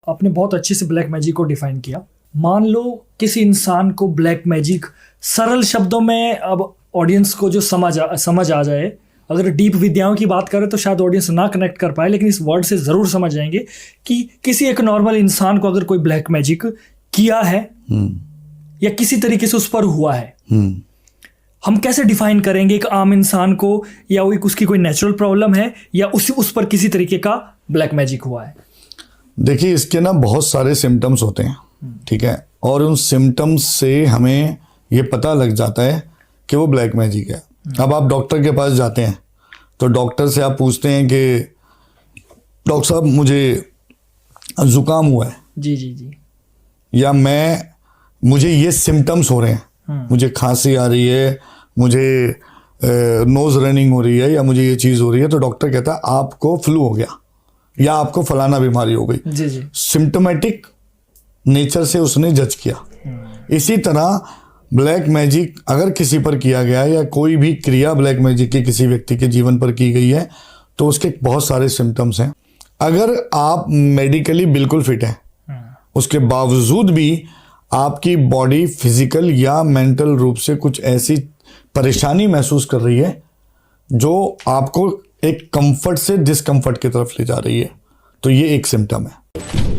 आपने बहुत अच्छे से ब्लैक मैजिक को डिफाइन किया। मान लो किसी इंसान को ब्लैक मैजिक सरल शब्दों में, अब ऑडियंस को जो समझ आ जाए, अगर डीप विद्याओं की बात करें तो शायद ऑडियंस ना कनेक्ट कर पाए, लेकिन इस वर्ड से ज़रूर समझ जाएंगे कि किसी एक नॉर्मल इंसान को अगर कोई ब्लैक मैजिक किया है या किसी तरीके से उस पर हुआ है, हम कैसे डिफाइन करेंगे एक आम इंसान को, या वो उसकी कोई नेचुरल प्रॉब्लम है या उस पर किसी तरीके का ब्लैक मैजिक हुआ है? देखिए, इसके ना बहुत सारे सिम्टम्स होते हैं, ठीक है, और उन सिम्टम्स से हमें ये पता लग जाता है कि वो ब्लैक मैजिक है। अब आप डॉक्टर के पास जाते हैं तो डॉक्टर से आप पूछते हैं कि डॉक्टर साहब मुझे जुकाम हुआ है, जी जी जी, या मुझे ये सिम्टम्स हो रहे हैं, मुझे खांसी आ रही है, मुझे नोज रनिंग हो रही है, या मुझे ये चीज़ हो रही है, तो डॉक्टर कहता है आपको फ्लू हो गया या आपको फलाना बीमारी हो गई। जी जी, सिम्टोमेटिक नेचर से उसने जज किया। इसी तरह ब्लैक मैजिक अगर किसी पर किया गया है या कोई भी क्रिया ब्लैक मैजिक की किसी व्यक्ति के जीवन पर की गई है तो उसके बहुत सारे सिम्टम्स हैं। अगर आप मेडिकली बिल्कुल फिट हैं, उसके बावजूद भी आपकी बॉडी फिजिकल या मेंटल रूप से कुछ ऐसी परेशानी महसूस कर रही है जो आपको एक कंफर्ट से डिस्कंफर्ट की तरफ ले जा रही है, तो ये एक सिम्टम है।